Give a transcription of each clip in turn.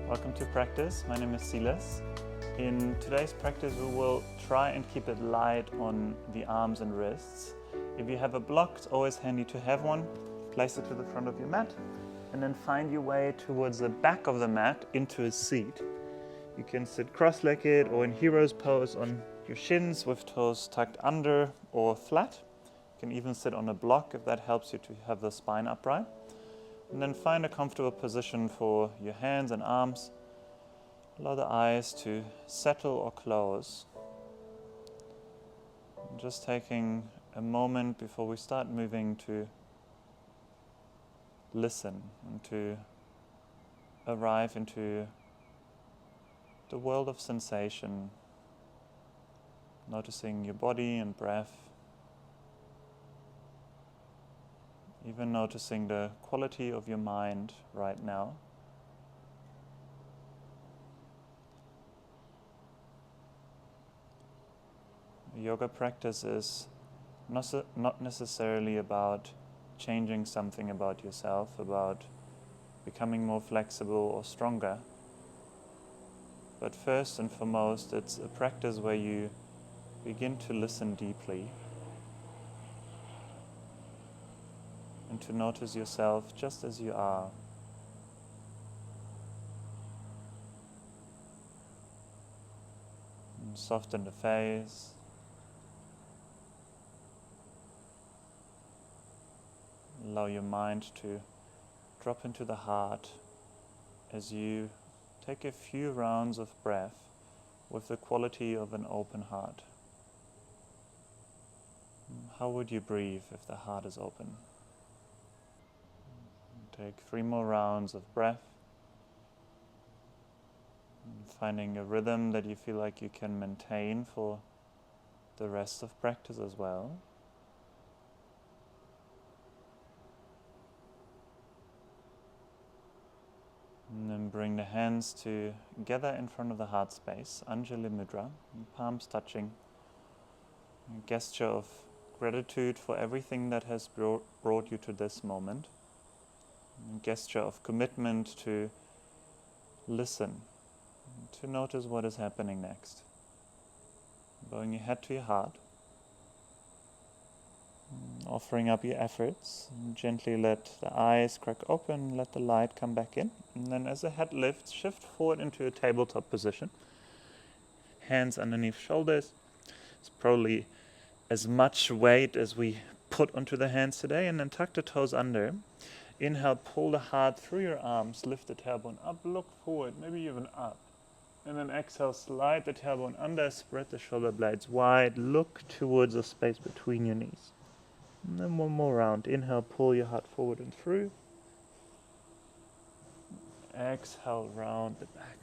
Welcome to practice. My name is Silas. In today's practice, we will try and keep it light on the arms and wrists. If you have a block, it's always handy to have one. Place it to the front of your mat and then find your way towards the back of the mat into a seat. You can sit cross-legged or in hero's pose on your shins with toes tucked under or flat. You can even sit on a block if that helps you to have the spine upright. And then find a comfortable position for your hands and arms. Allow the eyes to settle or close. And just taking a moment before we start moving to listen and to arrive into the world of sensation, noticing your body and breath, even noticing the quality of your mind right now. Yoga practice is not necessarily about changing something about yourself, about becoming more flexible or stronger. But first and foremost, it's a practice where you begin to listen deeply and to notice yourself just as you are. And soften the face. Allow your mind to drop into the heart as you take a few rounds of breath with the quality of an open heart. How would you breathe if the heart is open? Take 3 more rounds of breath, finding a rhythm that you feel like you can maintain for the rest of practice as well. And then bring the hands together in front of the heart space, Anjali Mudra, palms touching. A gesture of gratitude for everything that has brought you to this moment. A gesture of commitment to listen, to notice what is happening next. Bowing your head to your heart. Offering up your efforts, gently let the eyes crack open, let the light come back in. And then as the head lifts, shift forward into a tabletop position. Hands underneath shoulders. It's probably as much weight as we put onto the hands today. And then tuck the toes under. Inhale, pull the heart through your arms, lift the tailbone up, look forward, maybe even up. And then exhale, slide the tailbone under, spread the shoulder blades wide, look towards the space between your knees. And then one more round. Inhale, pull your heart forward and through. Exhale, round the back.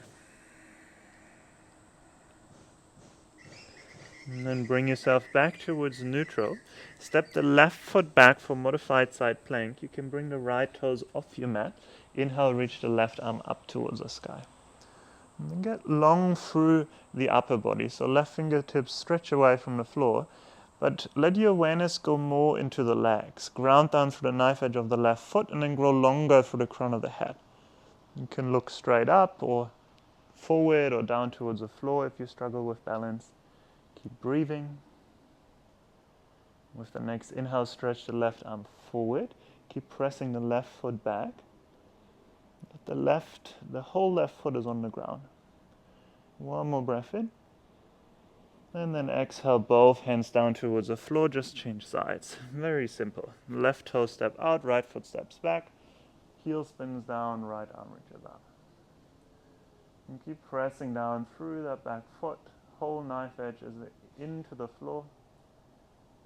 And then bring yourself back towards neutral. Step the left foot back for modified side plank. You can bring the right toes off your mat. Inhale, reach the left arm up towards the sky. And then get long through the upper body. So left fingertips stretch away from the floor. But let your awareness go more into the legs. Ground down through the knife edge of the left foot and then grow longer through the crown of the head. You can look straight up or forward or down towards the floor if you struggle with balance. Keep breathing. With the next inhale, stretch the left arm forward. Keep pressing the left foot back. Let the whole left foot is on the ground. One more breath in. And then exhale, both hands down towards the floor, just change sides. Very simple. Left toe step out, right foot steps back. Heel spins down, right arm reaches up. And keep pressing down through that back foot. Whole knife edge is into the floor.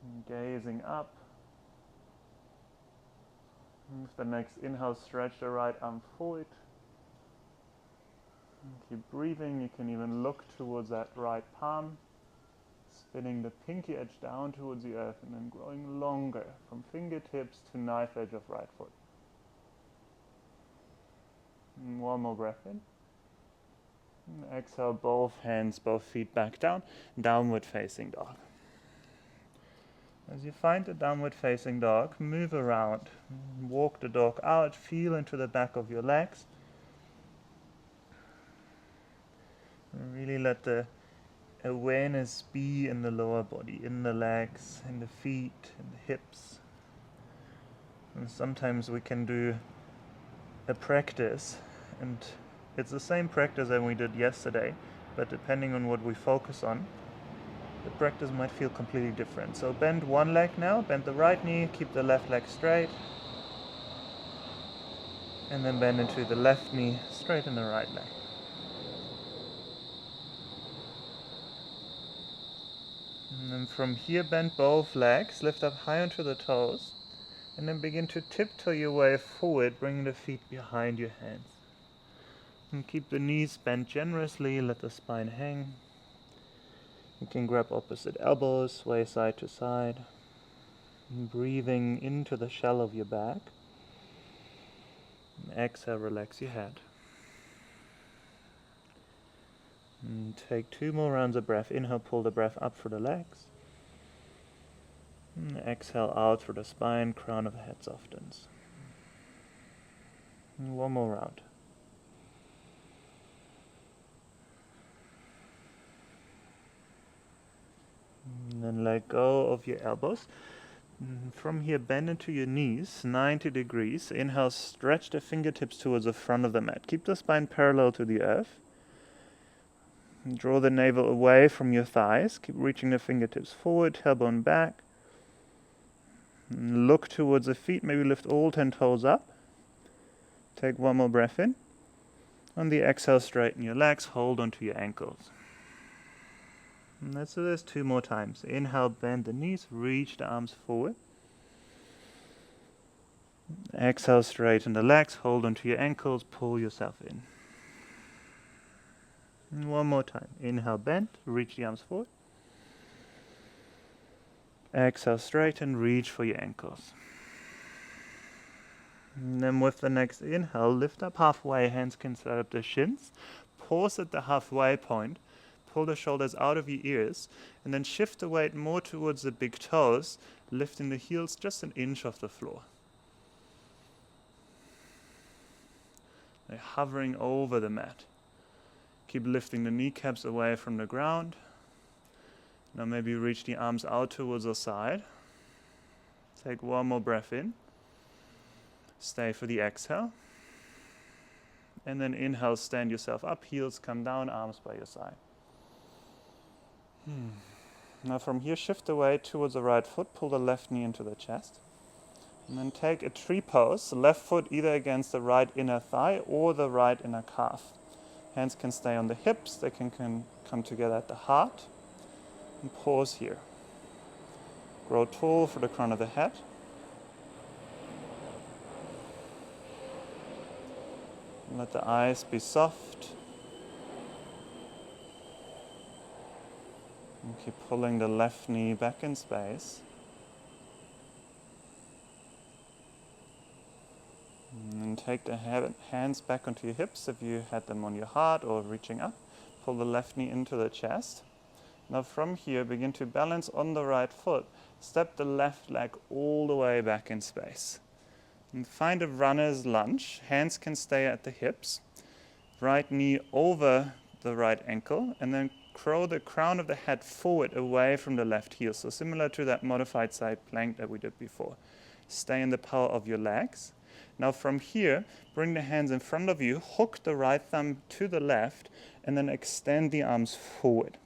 And gazing up. And with the next inhale, stretch the right arm forward. And keep breathing. You can even look towards that right palm. Spinning the pinky edge down towards the earth and then growing longer from fingertips to knife edge of right foot. And one more breath in. And exhale, both hands, both feet back down. Downward facing dog. As you find the downward facing dog, move around. Walk the dog out, feel into the back of your legs. And really let the awareness be in the lower body, in the legs, in the feet, in the hips. And sometimes we can do a practice, and it's the same practice that we did yesterday, but depending on what we focus on, the practice might feel completely different. So bend one leg now, bend the right knee, keep the left leg straight, and then bend into the left knee, straighten the right leg. And then from here, bend both legs, lift up high onto the toes, and then begin to tiptoe your way forward, bringing the feet behind your hands. And keep the knees bent generously, let the spine hang. You can grab opposite elbows, sway side to side. And breathing into the shell of your back. And exhale, relax your head. And take 2 more rounds of breath. Inhale, pull the breath up through the legs. And exhale out through the spine, crown of the head softens. And 1 more round. And then let go of your elbows. And from here, bend into your knees, 90 degrees. Inhale, stretch the fingertips towards the front of the mat. Keep the spine parallel to the earth. And draw the navel away from your thighs. Keep reaching the fingertips forward, tailbone back. And look towards the feet, maybe lift all 10 toes up. Take 1 more breath in. On the exhale, straighten your legs, hold onto your ankles. And let's do this 2 more times. Inhale, bend the knees, reach the arms forward. Exhale, straighten the legs, hold onto your ankles, pull yourself in. And 1 more time. Inhale, bend, reach the arms forward. Exhale, straighten, reach for your ankles. And then with the next inhale, lift up halfway, hands can set up the shins. Pause at the halfway point. Pull the shoulders out of your ears, and then shift the weight more towards the big toes, lifting the heels just an inch off the floor. They're hovering over the mat. Keep lifting the kneecaps away from the ground. Now maybe reach the arms out towards the side. Take 1 more breath in. Stay for the exhale. And then inhale, stand yourself up, heels come down, arms by your side. Now from here, shift the weight towards the right foot, pull the left knee into the chest. And then take a tree pose, the left foot either against the right inner thigh or the right inner calf. Hands can stay on the hips, they can come together at the heart. And pause here. Grow tall for the crown of the head. And let the eyes be soft. And keep pulling the left knee back in space. And take the hands back onto your hips if you had them on your heart or reaching up. Pull the left knee into the chest. Now from here, begin to balance on the right foot. Step the left leg all the way back in space. And find a runner's lunge. Hands can stay at the hips. Right knee over the right ankle, and then curl the crown of the head forward away from the left heel. So similar to that modified side plank that we did before. Stay in the power of your legs. Now from here, bring the hands in front of you, hook the right thumb to the left, and then extend the arms forward.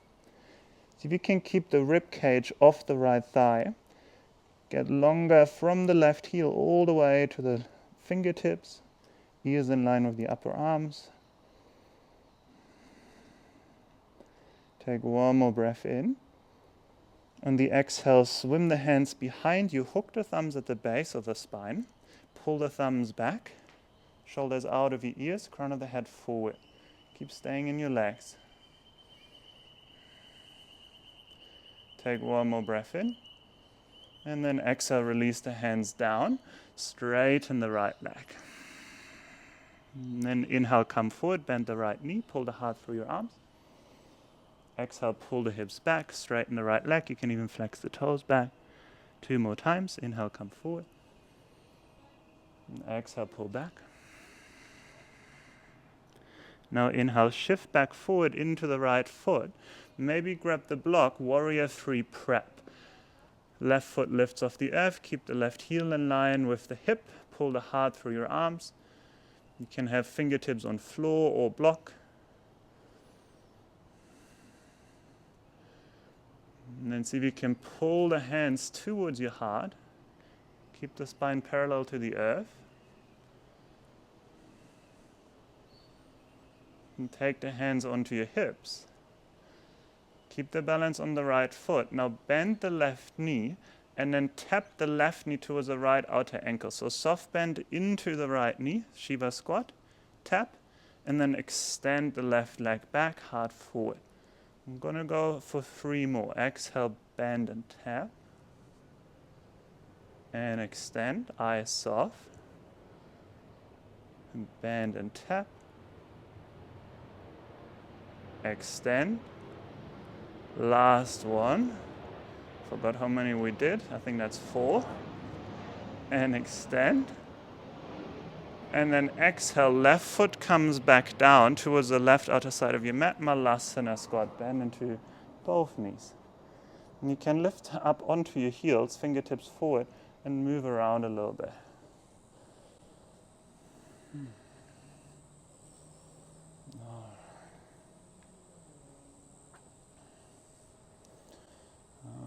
So if you can keep the rib cage off the right thigh, get longer from the left heel all the way to the fingertips, ears in line with the upper arms. Take 1 more breath in. On the exhale, swim the hands behind you, hook the thumbs at the base of the spine, pull the thumbs back, shoulders out of your ears, crown of the head forward. Keep staying in your legs. Take 1 more breath in. And then exhale, release the hands down, straighten the right leg. And then inhale, come forward, bend the right knee, pull the heart through your arms. Exhale, pull the hips back, straighten the right leg. You can even flex the toes back. 2 more times. Inhale, come forward. And exhale, pull back. Now inhale, shift back forward into the right foot. Maybe grab the block, warrior 3 prep. Left foot lifts off the earth, keep the left heel in line with the hip, pull the heart through your arms. You can have fingertips on floor or block. And then see if you can pull the hands towards your heart. Keep the spine parallel to the earth. And take the hands onto your hips. Keep the balance on the right foot. Now bend the left knee and then tap the left knee towards the right outer ankle. So soft bend into the right knee, Shiva squat, tap, and then extend the left leg back, heart forward. I'm going to go for 3 more. Exhale, bend and tap. And extend, eyes soft. And bend and tap. Extend. Last one. Forgot how many we did. I think that's 4. And extend. And then exhale, left foot comes back down towards the left outer side of your mat. Malasana squat, bend into both knees. And you can lift up onto your heels, fingertips forward, and move around a little bit.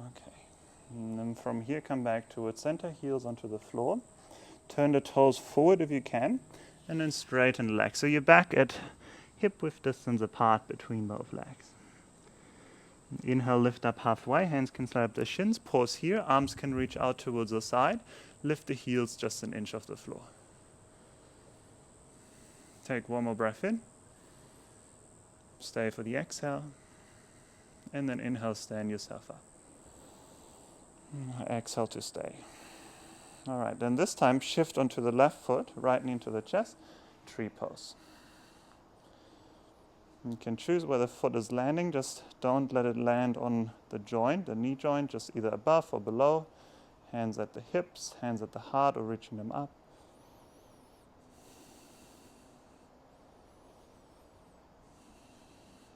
Okay. And then from here, come back towards center, heels onto the floor. Turn the toes forward if you can, and then straighten the legs. So you're back at hip width distance apart between both legs. Inhale, lift up halfway, hands can slide up the shins. Pause here, arms can reach out towards the side. Lift the heels just an inch off the floor. Take one more breath in. Stay for the exhale. And then inhale, stand yourself up. Exhale to stay. All right, then this time shift onto the left foot, right knee into the chest, tree pose. You can choose where the foot is landing, just don't let it land on the joint, the knee joint, just either above or below. Hands at the hips, hands at the heart or reaching them up.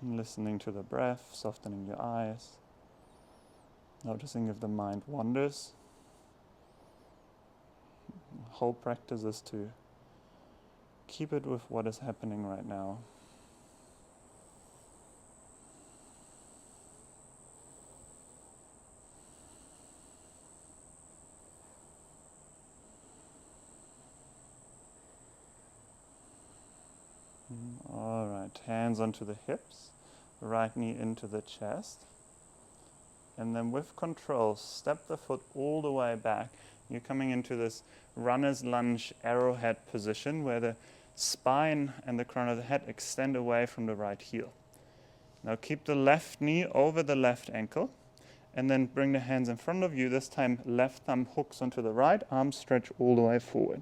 And listening to the breath, softening your eyes. Noticing if the mind wanders. The whole practice is to keep it with what is happening right now. All right, hands onto the hips, right knee into the chest. And then with control, step the foot all the way back. You're coming into this runner's lunge arrowhead position where the spine and the crown of the head extend away from the right heel. Now keep the left knee over the left ankle and then bring the hands in front of you. This time left thumb hooks onto the right, arms stretch all the way forward.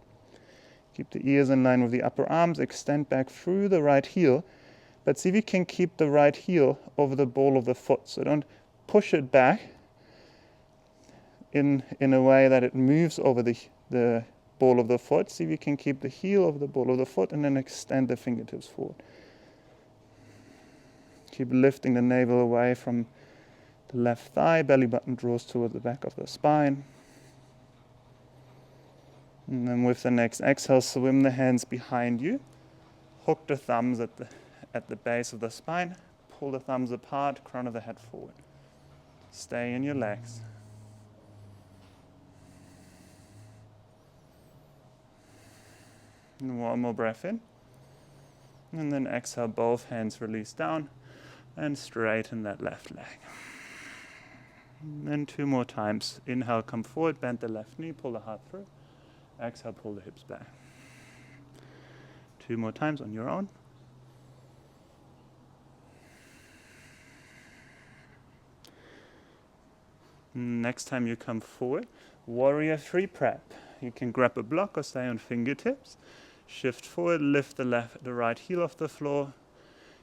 Keep the ears in line with the upper arms, extend back through the right heel, but see if you can keep the right heel over the ball of the foot. So don't push it back in a way that it moves over the ball of the foot. See if you can keep the heel over the ball of the foot and then extend the fingertips forward. Keep lifting the navel away from the left thigh, belly button draws towards the back of the spine. And then with the next exhale, swim the hands behind you. Hook the thumbs at the base of the spine. Pull the thumbs apart, crown of the head forward. Stay in your legs. And one more breath in. And then exhale, both hands release down and straighten that left leg. And then 2 more times. Inhale, come forward, bend the left knee, pull the heart through. Exhale, pull the hips back. 2 more times on your own. Next time you come forward, warrior 3 prep. You can grab a block or stay on fingertips. Shift forward, lift the right heel off the floor.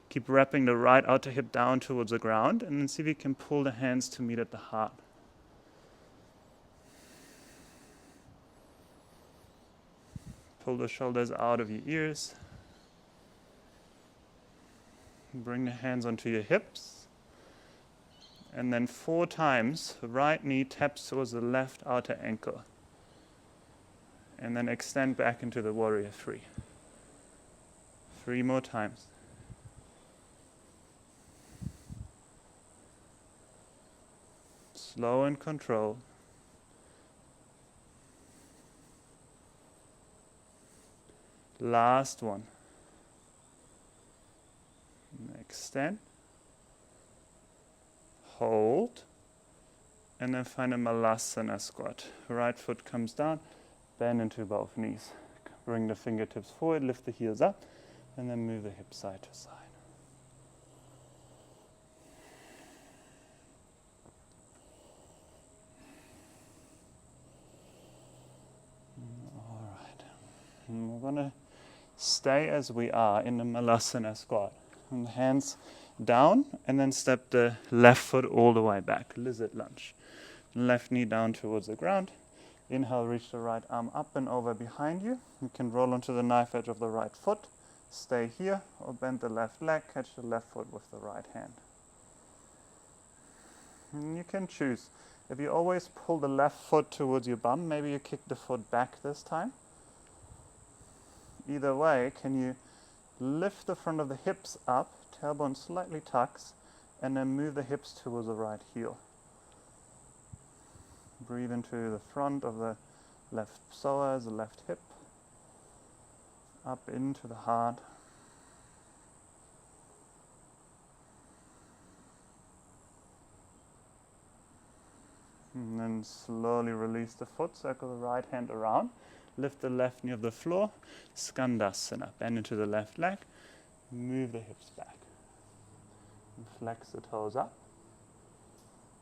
Keep wrapping the right outer hip down towards the ground, and then see if you can pull the hands to meet at the heart. Pull the shoulders out of your ears. Bring the hands onto your hips. And then 4 times, right knee taps towards the left outer ankle. And then extend back into the warrior 3. 3 more times. Slow and controlled. Last one. Extend. Hold. And then find a malasana squat. Right foot comes down, bend into both knees. Bring the fingertips forward, lift the heels up, and then move the hips side to side. All right. And we're going to stay as we are in the malasana squat. And hands down, and then step the left foot all the way back, lizard lunge. Left knee down towards the ground. Inhale, reach the right arm up and over behind you. You can roll onto the knife edge of the right foot. Stay here, or bend the left leg, catch the left foot with the right hand. And you can choose. If you always pull the left foot towards your bum, maybe you kick the foot back this time. Either way, can you lift the front of the hips up, tailbone slightly tucks, and then move the hips towards the right heel. Breathe into the front of the left psoas, the left hip, up into the heart. And then slowly release the foot, circle the right hand around, lift the left knee off the floor, skandasana, bend into the left leg, move the hips back. And flex the toes up.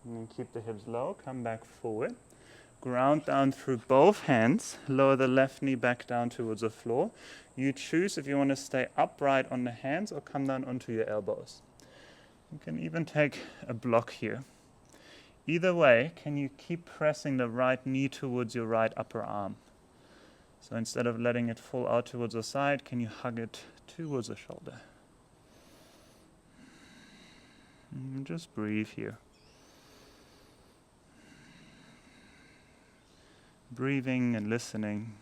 And then keep the hips low, come back forward. Ground down through both hands, lower the left knee back down towards the floor. You choose if you want to stay upright on the hands or come down onto your elbows. You can even take a block here. Either way, can you keep pressing the right knee towards your right upper arm? So instead of letting it fall out towards the side, can you hug it towards the shoulder? And just breathe here. Breathing and listening.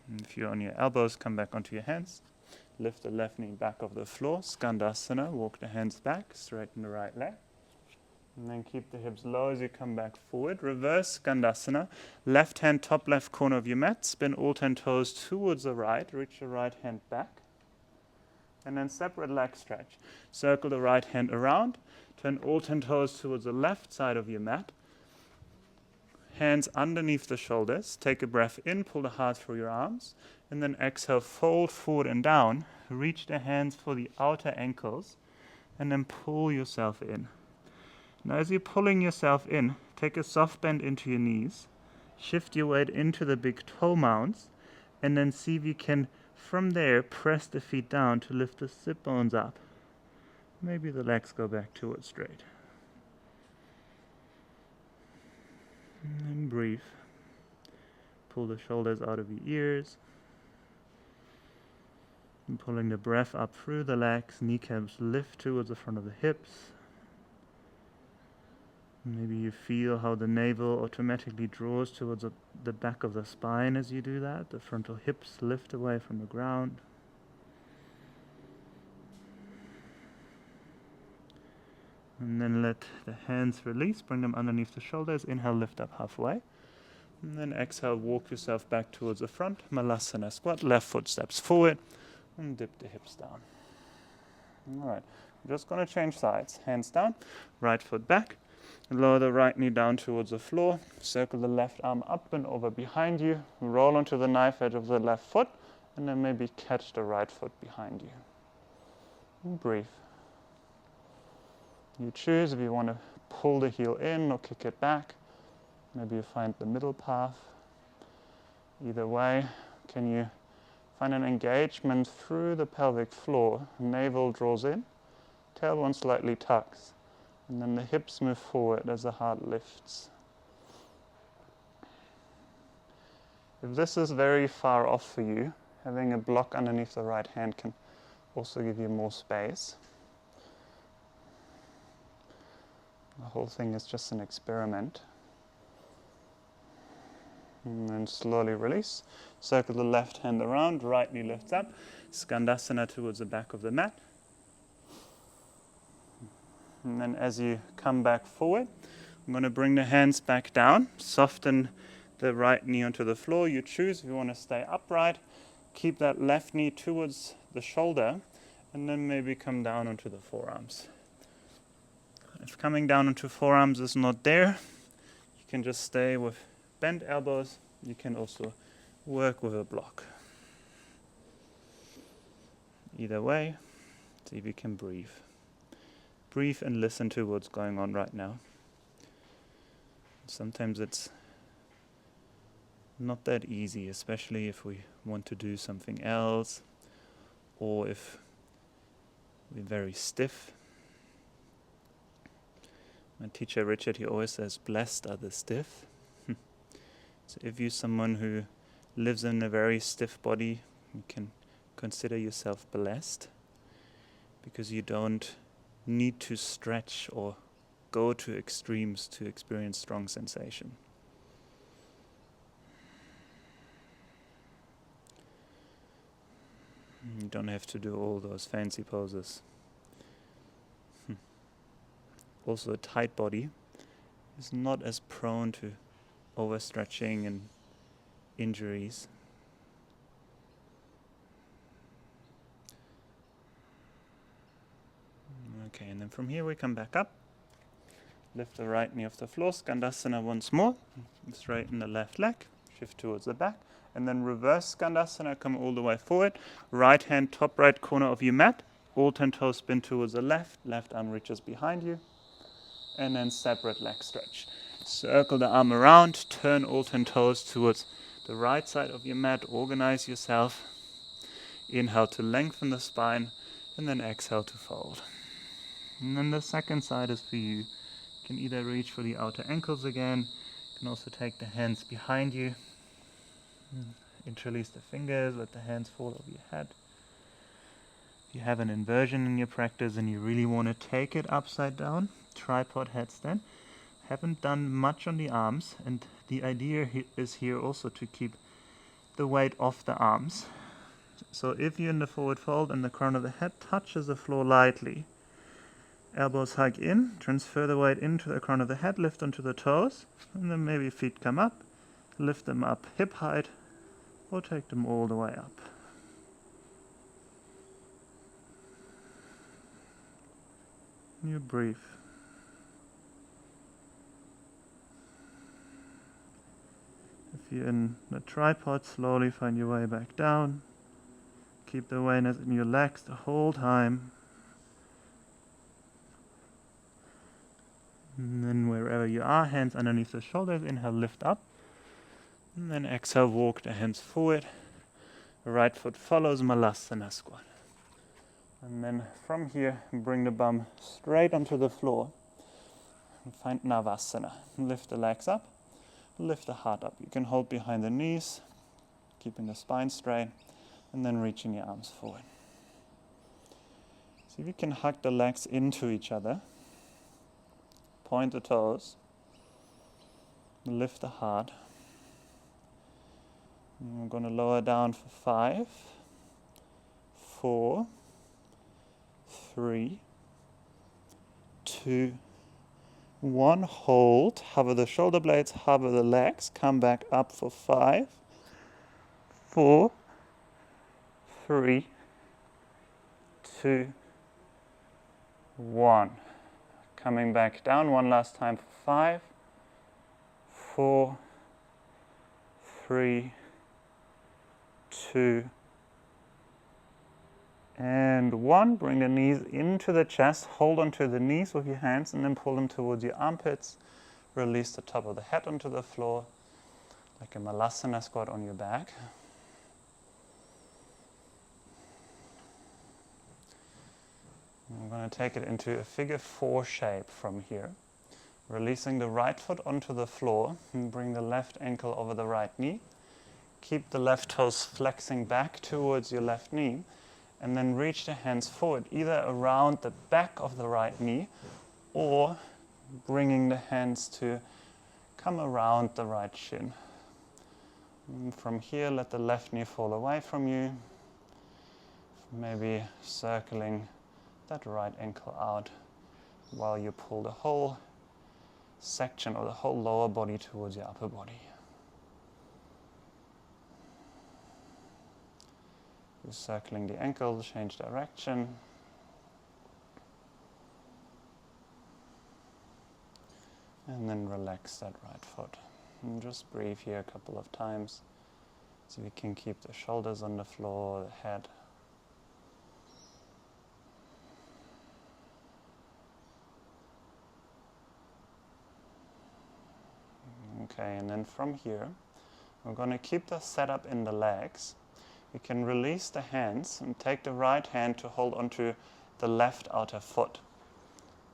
And if you're on your elbows, come back onto your hands. Lift the left knee back off the floor, skandasana, walk the hands back, straighten the right leg. And then keep the hips low as you come back forward. Reverse skandasana, left hand top left corner of your mat, spin all 10 toes towards the right, reach the right hand back. And then separate leg stretch. Circle the right hand around, turn all 10 toes towards the left side of your mat. Hands underneath the shoulders. Take a breath in, pull the heart through your arms. And then exhale, fold forward and down. Reach the hands for the outer ankles. And then pull yourself in. Now as you're pulling yourself in, take a soft bend into your knees. Shift your weight into the big toe mounds. And then see if you can, from there, press the feet down to lift the sit bones up. Maybe the legs go back towards straight. And then breathe. Pull the shoulders out of your ears. And pulling the breath up through the legs, kneecaps lift towards the front of the hips. Maybe you feel how the navel automatically draws towards the back of the spine as you do that. The frontal hips lift away from the ground. And then let the hands release, bring them underneath the shoulders. Inhale, lift up halfway. And then exhale, walk yourself back towards the front. Malasana squat, left foot steps forward. And dip the hips down. Alright, I'm just going to change sides. Hands down, right foot back. Lower the right knee down towards the floor. Circle the left arm up and over behind you. Roll onto the knife edge of the left foot. And then maybe catch the right foot behind you. And breathe. You choose if you want to pull the heel in or kick it back. Maybe you find the middle path. Either way, can you find an engagement through the pelvic floor? Navel draws in, tailbone slightly tucks, and then the hips move forward as the heart lifts. If this is very far off for you, having a block underneath the right hand can also give you more space. The whole thing is just an experiment. And then slowly release. Circle the left hand around, right knee lifts up. Skandasana towards the back of the mat. And then as you come back forward, I'm going to bring the hands back down. Soften the right knee onto the floor. You choose if you want to stay upright. Keep that left knee towards the shoulder. And then maybe come down onto the forearms. If coming down onto forearms is not there, you can just stay with bent elbows. You can also work with a block. Either way, see if you can breathe. Breathe and listen to what's going on right now. Sometimes it's not that easy, especially if we want to do something else or if we're very stiff. My teacher Richard, he always says, blessed are the stiff. So if you're someone who lives in a very stiff body, you can consider yourself blessed because you don't need to stretch or go to extremes to experience strong sensation. You don't have to do all those fancy poses. Also, a tight body is not as prone to overstretching and injuries. Okay, and then from here we come back up. Lift the right knee off the floor, Skandasana once more. Straighten the left leg, shift towards the back. And then reverse Skandasana, come all the way forward. Right hand, top right corner of your mat. All 10 toes spin towards the left. Left arm reaches behind you. And then separate leg stretch. Circle the arm around, turn all 10 toes towards the right side of your mat. Organize yourself. Inhale to lengthen the spine, and then exhale to fold. And then the second side is for you. You can either reach for the outer ankles again. You can also take the hands behind you. Interlace the fingers, let the hands fall over your head. If you have an inversion in your practice and you really want to take it upside down, tripod headstand. Haven't done much on the arms, and the idea is here also to keep the weight off the arms. So if you're in the forward fold and the crown of the head touches the floor lightly, elbows hug in, transfer the weight into the crown of the head, lift onto the toes, and then maybe feet come up, lift them up hip height, or take them all the way up. You breathe. If you're in the tripod, slowly find your way back down. Keep the awareness in your legs the whole time. And then wherever you are, hands underneath the shoulders, inhale, lift up. And then exhale, walk the hands forward. The right foot follows Malasana squat. And then from here, bring the bum straight onto the floor. And find Navasana. Lift the legs up. Lift the heart up. You can hold behind the knees, keeping the spine straight, and then reaching your arms forward. See if you can hug the legs into each other. Point the toes. Lift the heart. And we're going to lower down for 5, 4, 3, 2, 1. Hold. Hover the shoulder blades, hover the legs. Come back up for 5, 4, 3, 2, 1. Coming back down one last time for 5, 4, 3, 2, and 1. Bring the knees into the chest. Hold onto the knees with your hands and then pull them towards your armpits. Release the top of the head onto the floor like a Malasana squat on your back. I'm going to take it into a figure 4 shape from here. Releasing the right foot onto the floor and bring the left ankle over the right knee. keep the left toes flexing back towards your left knee, and then reach the hands forward, either around the back of the right knee or bringing the hands to come around the right shin. And from here, let the left knee fall away from you, maybe circling that right ankle out while you pull the whole section or the whole lower body towards your upper body. You're circling the ankle, change direction. And then relax that right foot. And just breathe here a couple of times so we can keep the shoulders on the floor, the head. Okay, and then from here, we're going to keep the setup in the legs. You can release the hands and take the right hand to hold onto the left outer foot.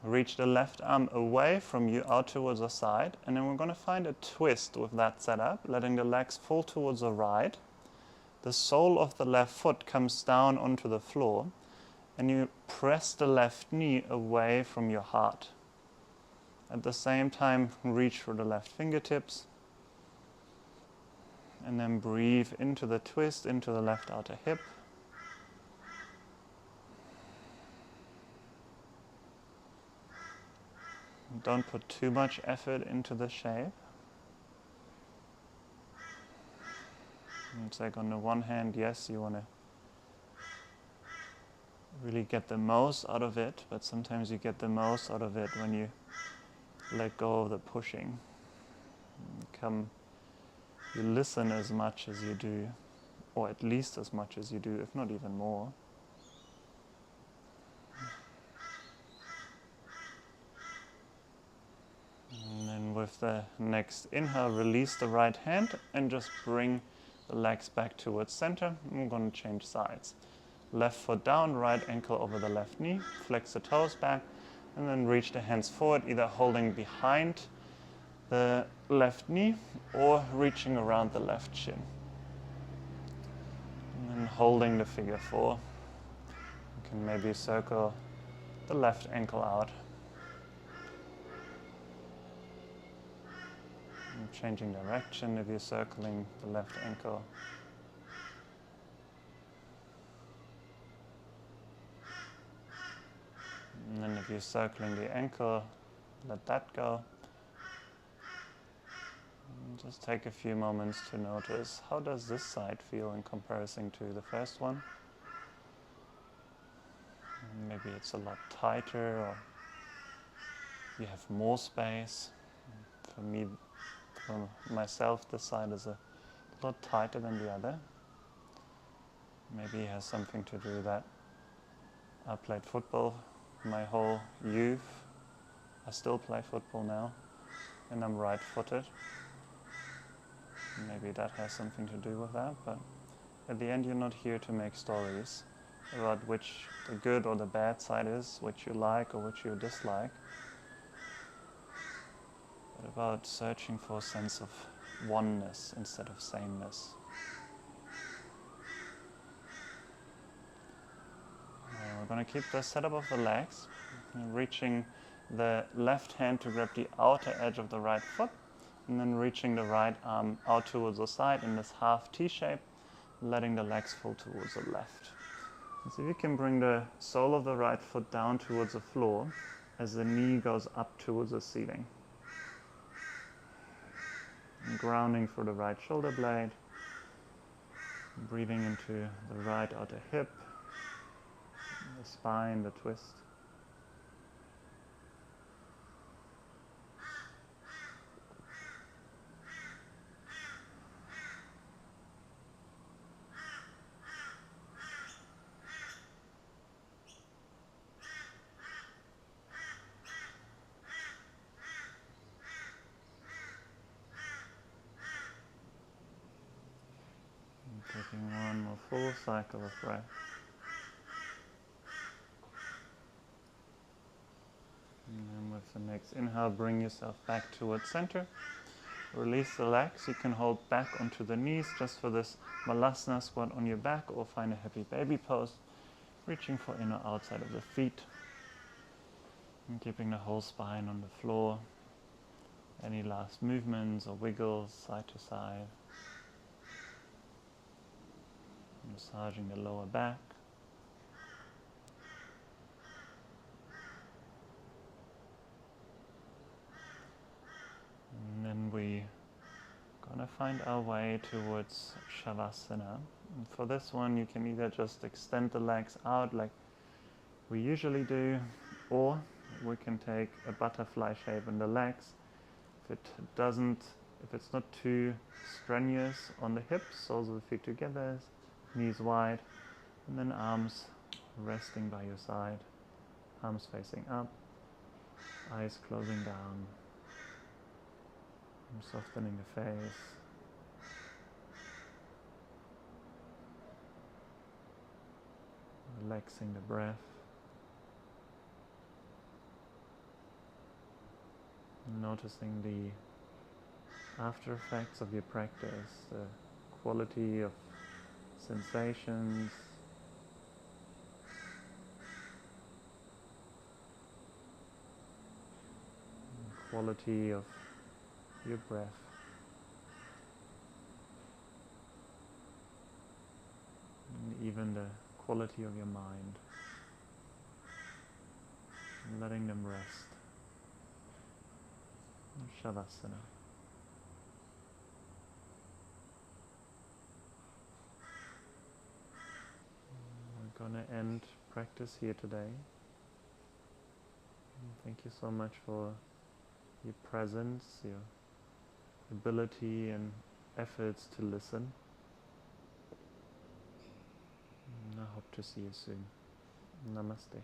Reach the left arm away from you out towards the side, and then we're going to find a twist with that setup, letting the legs fall towards the right. The sole of the left foot comes down onto the floor, and you press the left knee away from your heart. At the same time, reach for the left fingertips, and then breathe into the twist, into the left outer hip. Don't put too much effort into the shape. It's like on the one hand, yes, you want to really get the most out of it, but sometimes you get the most out of it when you let go of the pushing. You listen as much as you do, or at least as much as you do, if not even more. And then with the next inhale, release the right hand and just bring the legs back towards center. And we're going to change sides. Left foot down, right ankle over the left knee, flex the toes back, and then reach the hands forward, either holding behind the left knee or reaching around the left shin. And then holding the figure 4. You can maybe circle the left ankle out. And changing direction if you're circling the left ankle. And then if you're circling the ankle, let that go. And just take a few moments to notice, how does this side feel in comparison to the first one? Maybe it's a lot tighter, or you have more space. For me, for myself, this side is a lot tighter than the other. Maybe it has something to do with that I played football my whole youth. I still play football now, and I'm right-footed. Maybe that has something to do with that, but at the end you're not here to make stories about which the good or the bad side is, which you like or which you dislike, but about searching for a sense of oneness instead of sameness. We're going to keep the setup of the legs, reaching the left hand to grab the outer edge of the right foot, and then reaching the right arm out towards the side in this half T shape, letting the legs fall towards the left. And so you can bring the sole of the right foot down towards the floor as the knee goes up towards the ceiling. And grounding for the right shoulder blade, breathing into the right outer hip, the spine, the twist. And taking one more full cycle of breath. And then with the next inhale, bring yourself back towards center. Release the legs. You can hold back onto the knees just for this Malasana squat on your back, or find a happy baby pose, reaching for in or outside of the feet. And keeping the whole spine on the floor. Any last movements or wiggles side to side. Massaging the lower back. And then we're gonna find our way towards Shavasana. And for this one, you can either just extend the legs out like we usually do, or we can take a butterfly shape in the legs. If it's not too strenuous on the hips, soles of the feet together, knees wide, and then arms resting by your side, arms facing up, eyes closing down, and softening the face. Relaxing the breath. Noticing the after effects of your practice, the quality of sensations, the quality of your breath. And even the quality of your mind. And letting them rest. Shavasana. We're going to end practice here today. And thank you so much for your presence, your ability and efforts to listen. And I hope to see you soon. Namaste.